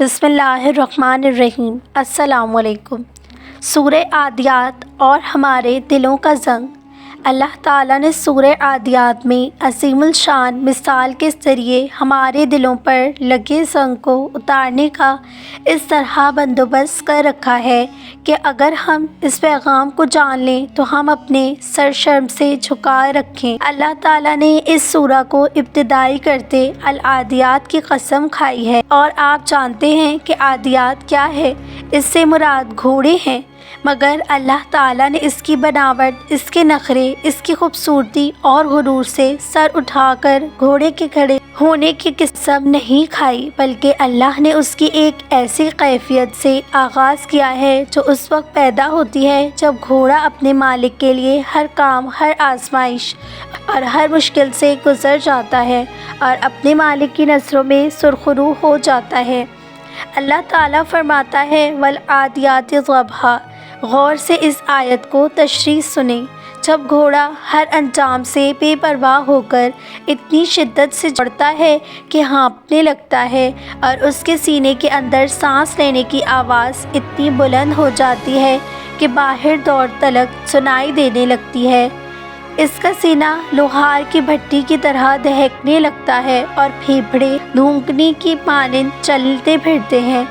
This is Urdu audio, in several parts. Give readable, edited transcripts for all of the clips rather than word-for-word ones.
بسم اللہ الرحمن الرحیم۔ السلام علیکم۔ سورہ عادیات اور ہمارے دلوں کا زنگ۔ اللہ تعالیٰ نے سورہ عادیات میں عظیم الشان مثال کے ذریعے ہمارے دلوں پر لگے زنگ کو اتارنے کا اس طرح بندوبست کر رکھا ہے کہ اگر ہم اس پیغام کو جان لیں تو ہم اپنے سر شرم سے جھکائے رکھیں۔ اللہ تعالیٰ نے اس سورہ کو ابتدائی کرتے العادیات کی قسم کھائی ہے، اور آپ جانتے ہیں کہ عادیات کیا ہے۔ اس سے مراد گھوڑے ہیں، مگر اللہ تعالیٰ نے اس کی بناوٹ، اس کے نخرے، اس کی خوبصورتی اور غرور سے سر اٹھا کر گھوڑے کے کھڑے ہونے کی قسم نہیں کھائی، بلکہ اللہ نے اس کی ایک ایسی کیفیت سے آغاز کیا ہے جو اس وقت پیدا ہوتی ہے جب گھوڑا اپنے مالک کے لیے ہر کام، ہر آزمائش اور ہر مشکل سے گزر جاتا ہے اور اپنے مالک کی نظروں میں سرخرو ہو جاتا ہے۔ اللہ تعالیٰ فرماتا ہے والعادیات ضبحا۔ غور سے اس آیت کو تشریح سنیں۔ جب گھوڑا ہر انجام سے بے پرواہ ہو کر اتنی شدت سے دوڑتا ہے کہ ہانپنے لگتا ہے اور اس کے سینے کے اندر سانس لینے کی آواز اتنی بلند ہو جاتی ہے کہ باہر دوڑ تلک سنائی دینے لگتی ہے، اس کا سینہ لوہار کی بھٹی کی طرح دہکنے لگتا ہے اور پھیپھڑے دھونکنے کی مانند چلتے پھرتے ہیں،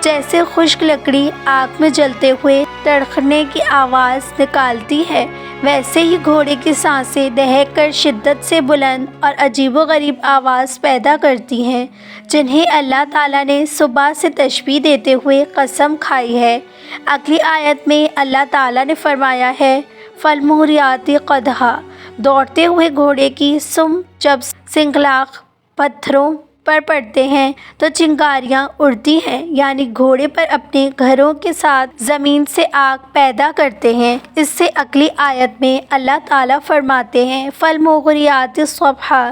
جیسے خشک لکڑی آگ میں جلتے ہوئے تڑکنے کی آواز نکالتی ہے، ویسے ہی گھوڑے کی سانسیں دہک کر شدت سے بلند اور عجیب و غریب آواز پیدا کرتی ہیں، جنہیں اللہ تعالیٰ نے صبح سے تشبیہ دیتے ہوئے قسم کھائی ہے۔ اگلی آیت میں اللہ تعالیٰ نے فرمایا ہے فالموریات قدحا۔ دوڑتے ہوئے گھوڑے کی سم جب سنگلاخ پتھروں پر پڑتے ہیں تو چنگاریاں اڑتی ہیں، یعنی گھوڑے پر اپنے گھروں کے ساتھ زمین سے آگ پیدا کرتے ہیں۔ اس سے اگلی آیت میں اللہ تعالیٰ فرماتے ہیں فالمغیرات صبحا۔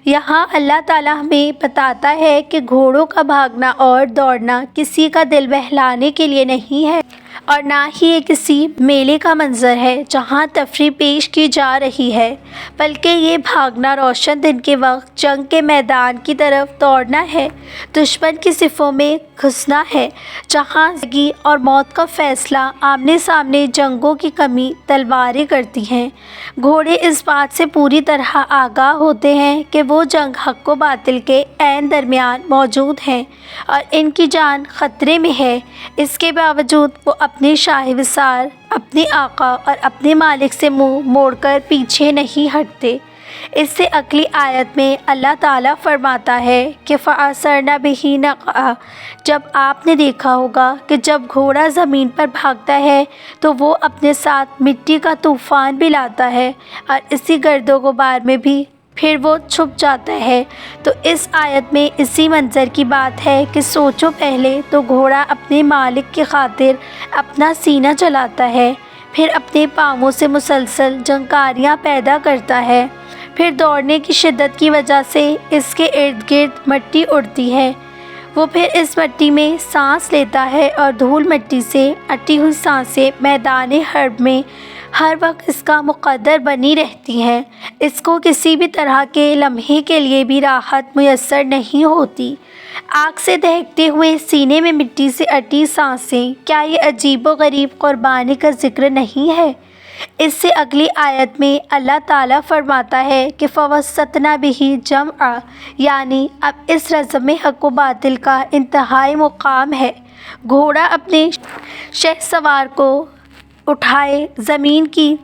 یہاں اللہ تعالیٰ ہمیں بتاتا ہے کہ گھوڑوں کا بھاگنا اور دوڑنا کسی کا دل بہلانے کے لیے نہیں ہے، اور نہ ہی یہ کسی میلے کا منظر ہے جہاں تفریح پیش کی جا رہی ہے، بلکہ یہ بھاگنا روشن دن کے وقت جنگ کے میدان کی طرف دوڑنا ہے، دشمن کی صفوں میں گھسنا ہے، جہاں زندگی اور موت کا فیصلہ آمنے سامنے جنگوں کی کمی تلواریں کرتی ہیں۔ گھوڑے اس بات سے پوری طرح آگاہ ہوتے ہیں کہ وہ جنگ حق و باطل کے عین درمیان موجود ہیں اور ان کی جان خطرے میں ہے، اس کے باوجود وہ اپنے شاہ وثار، اپنے آقا اور اپنے مالک سے منہ موڑ کر پیچھے نہیں ہٹتے۔ اس سے اگلی آیت میں اللہ تعالیٰ فرماتا ہے کہ فَأَثَرْنَ بِهِ نَقْعًا۔ جب آپ نے دیکھا ہوگا کہ جب گھوڑا زمین پر بھاگتا ہے تو وہ اپنے ساتھ مٹی کا طوفان بھی لاتا ہے اور اسی گرد و غبار میں بھی پھر وہ چھپ جاتا ہے، تو اس آیت میں اسی منظر کی بات ہے کہ سوچو، پہلے تو گھوڑا اپنے مالک کی خاطر اپنا سینہ چلاتا ہے، پھر اپنے پاؤں سے مسلسل جھنکاریاں پیدا کرتا ہے، پھر دوڑنے کی شدت کی وجہ سے اس کے ارد گرد مٹی اڑتی ہے، وہ پھر اس مٹی میں سانس لیتا ہے اور دھول مٹی سے اٹی ہوئی سانسیں میدان حرب میں ہر وقت اس کا مقدر بنی رہتی ہیں، اس کو کسی بھی طرح کے لمحے کے لیے بھی راحت میسر نہیں ہوتی۔ آگ سے دہکتے ہوئے سینے میں مٹی سے اٹی سانسیں، کیا یہ عجیب و غریب قربانی کا ذکر نہیں ہے؟ اس سے اگلی آیت میں اللہ تعالیٰ فرماتا ہے کہ فَوَسَّطْنَ بِهِ جَمْعًا، یعنی اب اس رزم میں حق و باطل کا انتہائی مقام ہے۔ گھوڑا اپنے شہسوار کو اٹھائے زمین کی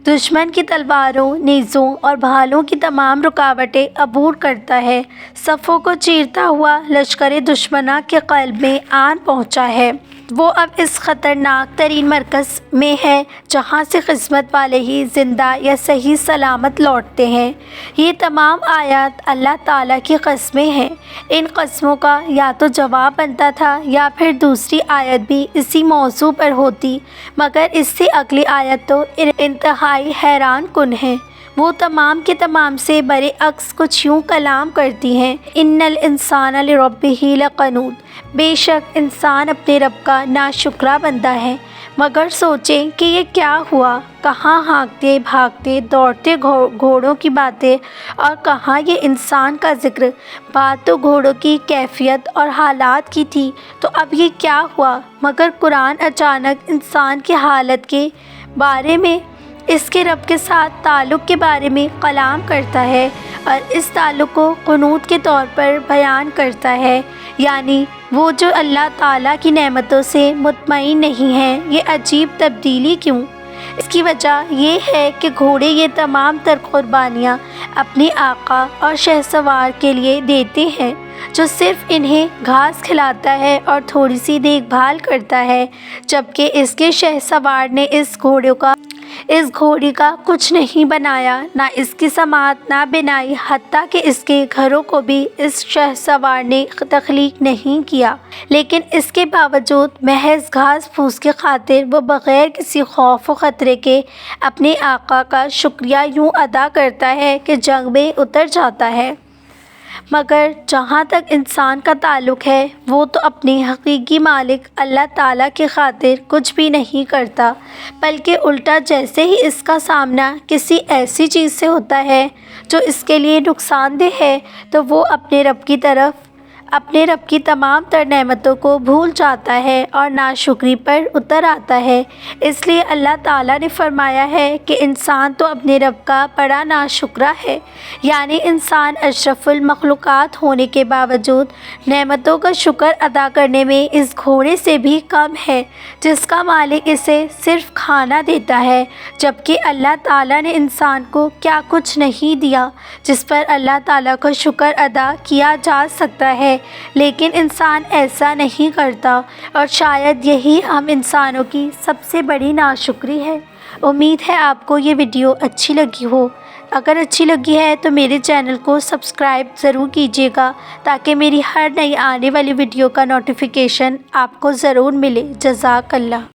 دشمن کی تلواروں، نیزوں اور بھالوں کی تمام رکاوٹیں عبور کرتا ہے، صفوں کو چیرتا ہوا لشکر دشمناں کے قلب میں آن پہنچا ہے۔ وہ اب اس خطرناک ترین مرکز میں ہے جہاں سے قسمت والے ہی زندہ یا صحیح سلامت لوٹتے ہیں۔ یہ تمام آیات اللہ تعالیٰ کی قسمیں ہیں۔ ان قسموں کا یا تو جواب بنتا تھا یا پھر دوسری آیت بھی اسی موضوع پر ہوتی، مگر اس سے اگلی آیت تو انتہائی حیران کن ہے۔ وہ تمام کے تمام سے برے عکس کچھ یوں کلام کرتی ہیں: ان الانسان لربہ لقنوط، بے شک انسان اپنے رب کا ناشکرا بندہ ہے۔ مگر سوچیں کہ یہ کیا ہوا، کہاں ہانکتے بھاگتے دوڑتے گھوڑوں کی باتیں اور کہاں یہ انسان کا ذکر۔ بات تو گھوڑوں کی کیفیت اور حالات کی تھی، تو اب یہ کیا ہوا؟ مگر قرآن اچانک انسان کی حالت کے بارے میں، اس کے رب کے ساتھ تعلق کے بارے میں کلام کرتا ہے، اور اس تعلق کو قنوت کے طور پر بیان کرتا ہے، یعنی وہ جو اللہ تعالیٰ کی نعمتوں سے مطمئن نہیں ہیں۔ یہ عجیب تبدیلی کیوں؟ اس کی وجہ یہ ہے کہ گھوڑے یہ تمام تر قربانیاں اپنے آقا اور شہسوار کے لیے دیتے ہیں، جو صرف انہیں گھاس کھلاتا ہے اور تھوڑی سی دیکھ بھال کرتا ہے، جبکہ اس کے شہسوار نے اس گھوڑی کا کچھ نہیں بنایا، نہ اس کی سماعت نہ بینائی، حتیٰ کہ اس کے گھروں کو بھی اس شہسوار نے تخلیق نہیں کیا، لیکن اس کے باوجود محض گھاس پھوس کی خاطر وہ بغیر کسی خوف و خطرے کے اپنے آقا کا شکریہ یوں ادا کرتا ہے کہ جنگ میں اتر جاتا ہے۔ مگر جہاں تک انسان کا تعلق ہے، وہ تو اپنے حقیقی مالک اللہ تعالیٰ کی خاطر کچھ بھی نہیں کرتا، بلکہ الٹا جیسے ہی اس کا سامنا کسی ایسی چیز سے ہوتا ہے جو اس کے لیے نقصان دہ ہے، تو وہ اپنے رب کی تمام تر نعمتوں کو بھول جاتا ہے اور ناشکری پر اتر آتا ہے۔ اس لیے اللہ تعالیٰ نے فرمایا ہے کہ انسان تو اپنے رب کا بڑا ناشکرا ہے، یعنی انسان اشرف المخلوقات ہونے کے باوجود نعمتوں کا شکر ادا کرنے میں اس گھوڑے سے بھی کم ہے، جس کا مالک اسے صرف کھانا دیتا ہے، جبکہ اللہ تعالیٰ نے انسان کو کیا کچھ نہیں دیا جس پر اللہ تعالیٰ کا شکر ادا کیا جا سکتا ہے، لیکن انسان ایسا نہیں کرتا، اور شاید یہی ہم انسانوں کی سب سے بڑی ناشکری ہے۔ امید ہے آپ کو یہ ویڈیو اچھی لگی ہو۔ اگر اچھی لگی ہے تو میرے چینل کو سبسکرائب ضرور کیجیے گا، تاکہ میری ہر نئی آنے والی ویڈیو کا نوٹیفیکیشن آپ کو ضرور ملے۔ جزاک اللہ۔